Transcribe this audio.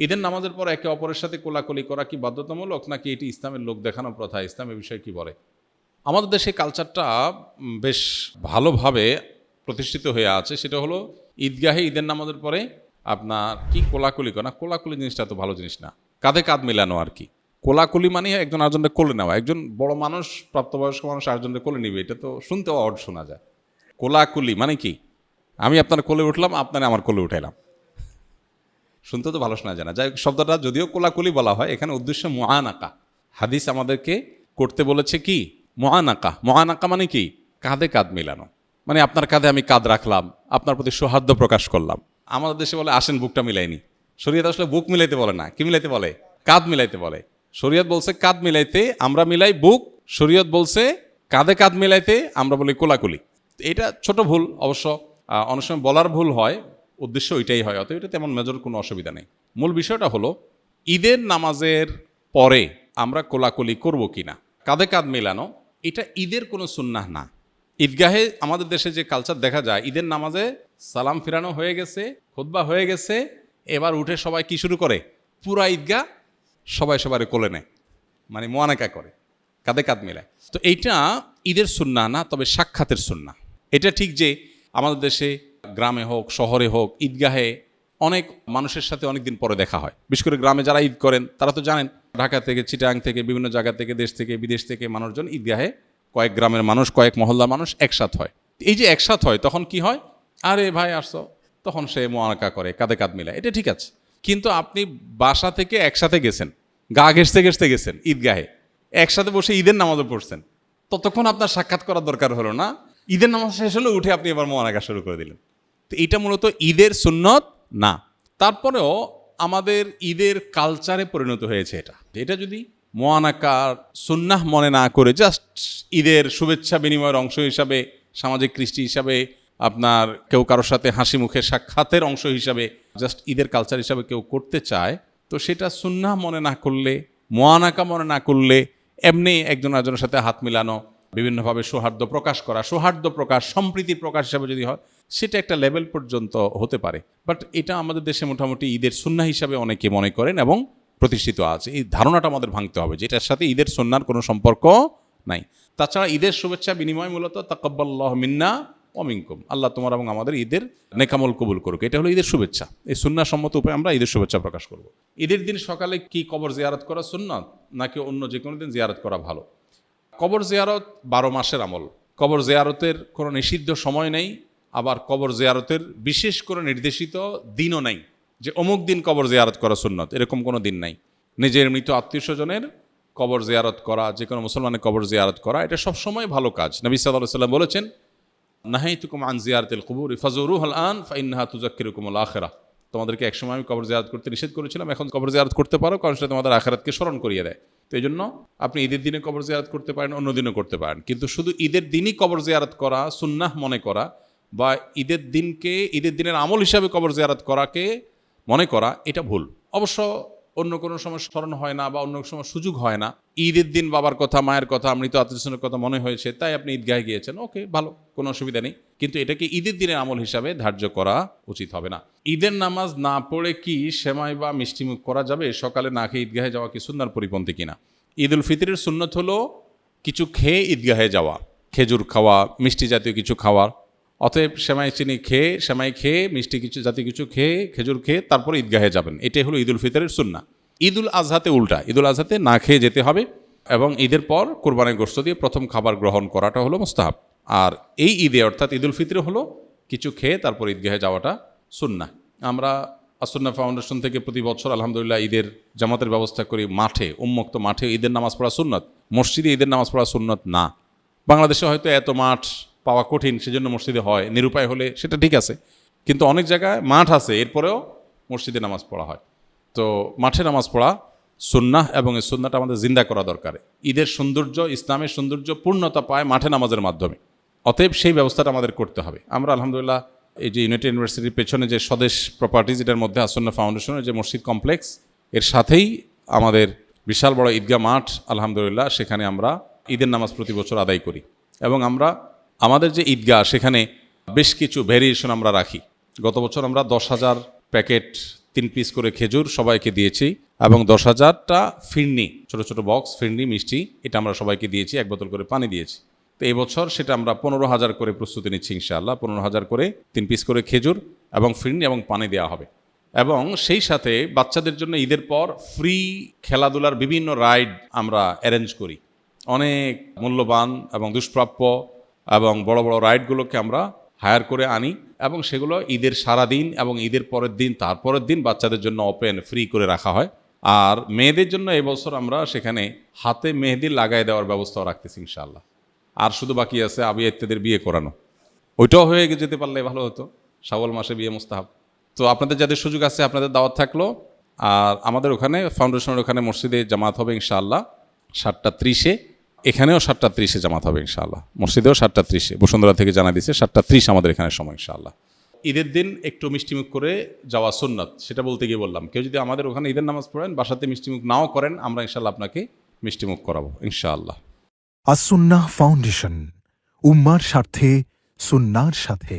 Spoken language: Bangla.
ঈদের নামাজের পর একে অপরের সাথে কোলাকুলি করা কি বাধ্যতামূলক, নাকি এটি ইসলামের লোক দেখানো প্রথা? ইসলামের বিষয়ে কি বলে? আমাদের দেশে কালচারটা বেশ ভালোভাবে প্রতিষ্ঠিত হয়ে আছে। সেটা হলো ঈদগাহে ঈদের নামাজের পরে আপনার কি কোলাকুলি করা। কোলাকুলি জিনিসটা তো ভালো জিনিস না, কাঁধে কাঁধ মেলানো আর কি। কোলাকুলি মানে একজন আরেকজনকে কোলে নেওয়া। একজন বড় মানুষ, প্রাপ্তবয়স্ক মানুষ আরেকজনকে কোলে নিবে, এটা তো শুনতেও অড শোনা যায়। কোলাকুলি মানে কি? আমি আপনার কোলে উঠলাম, আপনারা আমার কোলে উঠাইলাম, শুনতে তো ভালো শোনা যায় না। যাই হোক, শব্দটা যদিও কোলাকুলি বলা হয়, এখানে উদ্দেশ্য মুআনাকা। হাদিস আমাদেরকে করতে বলেছে কি? মুআনাকা। মুআনাকা মানে কি? কাঁধে কাঁধ মিলানো। মানে আপনার কাঁধে আমি কাঁধ রাখলাম, আপনার প্রতি সৌহার্দ্য প্রকাশ করলাম। আমাদের দেশে বলে আসেন বুকটা মিলাইনি। শরীয়ত আসলে বুক মিলাইতে বলে না, কি মিলাইতে বলে? কাঁধ মিলাইতে বলে। শরীয়ত বলছে কাঁধ মিলাইতে, আমরা মিলাই বুক। শরীয়ত বলছে কাঁধে কাঁধ মিলাইতে, আমরা বলি কোলাকুলি। এটা ছোট ভুল অবশ্য, অনেক সময় বলার ভুল হয়, উদ্দেশ্য ওইটাই হয়, অতএব এটা তেমন মেজর কোনো অসুবিধা নেই। মূল বিষয়টা হলো ঈদের নামাজের পরে আমরা কোলাকুলি করব কিনা, কাঁধে কাঁধ মেলানো, এটা ঈদের কোনো সুন্নাহ না। ঈদগাহে আমাদের দেশে যে কালচার দেখা যায়, ঈদের নামাজে সালাম ফিরানো হয়ে গেছে, খুতবা হয়ে গেছে, এবার উঠে সবাই কি শুরু করে? পুরা ঈদগাহ সবাই সবার কোলে নেয়, মানে মোয়ানাকা করে, কাঁধে কাঁধ মেলায়। তো এইটা ঈদের সুন্নাহ না, তবে সাক্ষাতের সুন্নাহ। এটা ঠিক যে আমাদের দেশে গ্রামে হোক শহরে হোক ঈদগাহে অনেক মানুষের সাথে অনেক দিন পরে দেখা হয়। বিশেষ করে গ্রামে যারা ঈদ করেন তারা তো জানেন, ঢাকা থেকে, চিটাগাং থেকে, বিভিন্ন জায়গা থেকে, দেশ থেকে, বিদেশ থেকে মানুষজন ঈদগাহে, কয়েক গ্রামের মানুষ, কয়েক মহল্লার মানুষ একসাথ হয়। এই যে একসাথ হয়, তখন কি হয়? আরে ভাই আসছো, তখন সে মোয়ানাকা করে, কাঁধে কাঁধ মিলায়, এটা ঠিক আছে। কিন্তু আপনি বাসা থেকে একসাথে গেছেন, গা ঘেঁষতে ঘেঁষতে গেছেন ঈদগাহে, একসাথে বসে ঈদের নামাজও পড়ছেন, ততক্ষণ আপনার সাক্ষাৎ করার দরকার হলো না। ঈদের নামাজ শেষ হলে উঠে আপনি এবার মোয়ানাকা শুরু করে দিলেন। তো এটা মূলত ঈদের সুন্নত না। তারপরেও আমাদের ঈদের কালচারে পরিণত হয়েছে এটা। এটা যদি মোয়ানাকার সুন্নাহ মনে না করে জাস্ট ঈদের শুভেচ্ছা বিনিময়ের অংশ হিসাবে, সামাজিক কৃষ্টি হিসাবে, আপনার কেউ কারোর সাথে হাসি মুখে সাক্ষাতের অংশ হিসাবে জাস্ট ঈদের কালচার হিসাবে কেউ করতে চায়, তো সেটা সুন্নাহ মনে না করলে, মোয়ানাকা মনে না করলে, এমনি একজন আরেকজনের সাথে হাত মিলানো, বিভিন্নভাবে সৌহার্দ্য প্রকাশ করা, সৌহার্দ্য প্রকাশ, সম্প্রীতি প্রকাশ হিসাবে যদি হয়, সেটা একটা লেভেল পর্যন্ত হতে পারে। বাট এটা আমাদের দেশে মোটামুটি ঈদের সুন্নাহ হিসাবে অনেকে মনে করেন এবং প্রতিষ্ঠিত আছে। এই ধারণাটা আমাদের ভাঙতে হবে যে এটার সাথে ঈদের সুন্নাহর কোনো সম্পর্ক নাই। তাছাড়া ঈদের শুভেচ্ছা বিনিময় মূলত তাকাব্বালাল্লাহু মিন্না ওয়া মিনকুম, আল্লাহ তোমার এবং আমাদের ঈদের নেকামল কবুল করুক, এটা হলো ঈদের শুভেচ্ছা। এই সুন্নাহ সম্মত উপায়ে আমরা ঈদের শুভেচ্ছা প্রকাশ করব। ঈদের দিন সকালে কি কবর জিয়ারত করা সুন্নাত, নাকি অন্য যে কোনো দিন জিয়ারত করা ভালো? কবর জিয়ারত 12 মাসের আমল। কবর জিয়ারতের কোনো নিষিদ্ধ সময় নেই, আবার কবর জিয়ারতের বিশেষ করে নির্দেশিত দিনও নাই যে অমুক দিন কবর জিয়ারত করা সুন্নত, এরকম কোনো দিন নাই। নিজের মৃত আত্মীয় স্বজনের কবর জিয়ারত করা, যে কোনো মুসলমানের কবর জিয়ারত করা, এটা সবসময় ভালো কাজ। নবী সাল্লাল্লাহু আলাইহি ওয়াসাল্লাম বলেছেন, নাহাইতুকুম আন জিয়ারাতিল কুবুর ফাজুরুহাল আন ফাইন্নাহা তুযাক্কিরুকুমুল আখিরাহ। তোমাদেরকে একসময় আমি কবর জিয়ারত করতে নিষেধ করেছিলাম, এখন কবর জিয়ারত করতে পারো, কারণ সেটা তোমাদের আখিরাতকে স্মরণ করিয়ে দেয়। তো এই জন্য আপনি ঈদের দিনে কবর জিয়ারত করতে পারেন, অন্য দিনও করতে পারেন, কিন্তু শুধু ঈদের দিনই কবর জিয়ারত করা সুন্নাহ মনে করা, বা ঈদের দিনকে ঈদের দিনের আমল হিসাবে কবর জিয়ারত করাকে মনে করা, এটা ভুল। অবশ্য অন্য কোনো সময় স্মরণ হয় না বা অন্য সময় সুযোগ হয় না, ঈদের দিন বাবার কথা, মায়ের কথা, মৃত আত্মীয়স্বজনের কথা মনে হয়েছে, তাই আপনি ঈদগাহে গিয়েছেন, ওকে, ভালো, কোনো অসুবিধা নেই। কিন্তু এটাকে ঈদের দিনের আমল হিসাবে ধার্য করা উচিত হবে না। ঈদের নামাজ না পড়ে কি সেমাই বা মিষ্টিমুখ করা যাবে? সকালে না খেয়ে ঈদগাহে যাওয়া কি সুন্নাহর পরিপন্থী কিনা? ঈদ উল ফিতরের সুন্নত হলো কিছু খেয়ে ঈদগাহে যাওয়া, খেজুর খাওয়া, মিষ্টি জাতীয় কিছু খাওয়া। অতএব সেমাই চিনি খেয়ে, সেমাই খেয়ে, মিষ্টি কিছু জাতীয় কিছু খেয়ে, খেজুর খেয়ে তারপরে ঈদগাহে যাবেন, এটাই হলো ঈদ উল ফিতরের সুন্নাহ। ঈদ উল আজহাতে উল্টা, ঈদ উল আজহাতে না খেয়ে যেতে হবে এবং ঈদের পর কোরবানির গোশত দিয়ে প্রথম খাবার গ্রহণ করাটা হলো মুস্তাহাব। আর এই ঈদে অর্থাৎ ঈদ উল ফিতরে হলো কিছু খেয়ে তারপর ঈদগাহে যাওয়াটা সুন্নাহ। আমরা আসুন্নাহ ফাউন্ডেশন থেকে প্রতি বছর আলহামদুলিল্লাহ ঈদের জামাতের ব্যবস্থা করি। মাঠে, উন্মুক্ত মাঠে ঈদের নামাজ পড়া সুন্নত, মসজিদে ঈদের নামাজ পড়া সুন্নত না। বাংলাদেশে হয়তো এত মাঠ পাওয়া কঠিন, সেজন্য মসজিদে হয়, নিরুপায় হলে সেটা ঠিক আছে, কিন্তু অনেক জায়গায় মাঠ আছে, এরপরেও মসজিদে নামাজ পড়া হয়। তো মাঠে নামাজ পড়া সুন্নাহ এবং এই সুন্নাহটা আমাদের জিন্দা করা দরকার। ঈদের সৌন্দর্য, ইসলামের সৌন্দর্য পূর্ণতা পায় মাঠে নামাজের মাধ্যমে। অতএব সেই ব্যবস্থাটা আমাদের করতে হবে। আমরা আলহামদুলিল্লাহ এই যে ইউনাইটেড ইউনিভার্সিটির পেছনে যে স্বদেশ প্রপার্টিজ, এটার মধ্যে আসুন্নাহ ফাউন্ডেশনের যে মসজিদ কমপ্লেক্স, এর সাথেই আমাদের বিশাল বড় ঈদগাহ মাঠ, আলহামদুলিল্লাহ সেখানে আমরা ঈদের নামাজ প্রতি বছর আদায় করি। এবং আমরা আমাদের যে ঈদগাহ, সেখানে বেশ কিছু ভেরিয়েশন আমরা রাখি। গত বছর আমরা 10,000 প্যাকেট 3 পিস করে খেজুর সবাইকে দিয়েছি এবং 10,000টা ফিরনি, ছোট ছোট বক্স ফিরনি মিষ্টি, এটা আমরা সবাইকে দিয়েছি, 1 বোতল করে পানি দিয়েছি। তো এই বছর সেটা আমরা 15,000 করে প্রস্তুতি নিচ্ছি ইনশাআল্লাহ। 15,000 করে 3 পিস করে খেজুর এবং ফিরনি এবং পানি দেওয়া হবে। এবং সেই সাথে বাচ্চাদের জন্য ঈদের পর ফ্রি খেলাধুলার বিভিন্ন রাইড আমরা অ্যারেঞ্জ করি। অনেক মূল্যবান এবং দুষ্প্রাপ্য এবং বড় বড় রাইডগুলোকে আমরা হায়ার করে আনি এবং সেগুলো ঈদের সারা দিন এবং ঈদের পরের দিন তারপরের দিন বাচ্চাদের জন্য ওপেন ফ্রি করে রাখা হয়। আর মেয়েদের জন্য এবছর আমরা সেখানে হাতে মেহেদি লাগাই দেওয়ার ব্যবস্থাও রাখতেছি ইনশাআল্লাহ। আর শুধু বাকি আছে আবিয়া ইত্যাদির বিয়ে করানো, ওইটাও হয়ে যেতে পারলে ভালো হতো, শাওয়াল মাসে বিয়ে মুস্তাহাব। তো আপনাদের যাদের সুযোগ আছে আপনাদের দাওয়াত থাকলো। আর আমাদের ওখানে ফাউন্ডেশনের ওখানে মসজিদে জামাত হবে ইনশাআল্লাহ 7:30-এ, এখানেও 7:30-এ জামাত হবে ইনশাআল্লাহ, মসজিদেও 7:30-এ, বসুন্ধরা থেকে জানা দিচ্ছে 7:30 আমাদের এখানে সময় ইনশাআল্লাহ। ঈদের দিন একটু মিষ্টিমুখ করে যাওয়া সুন্নাত, সেটা বলতে গিয়ে বললাম, কেউ যদি আমাদের ওখানে ঈদের নামাজ পড়েন বাসাতে মিষ্টিমুখ নাও করেন, আমরা ইনশাআল্লাহ আপনাকে মিষ্টিমুখ করাবো ইনশাআল্লাহ। আসুন্নাহ ফাউন্ডেশন, উম্মার স্বার্থে সুন্নাহর সাথে।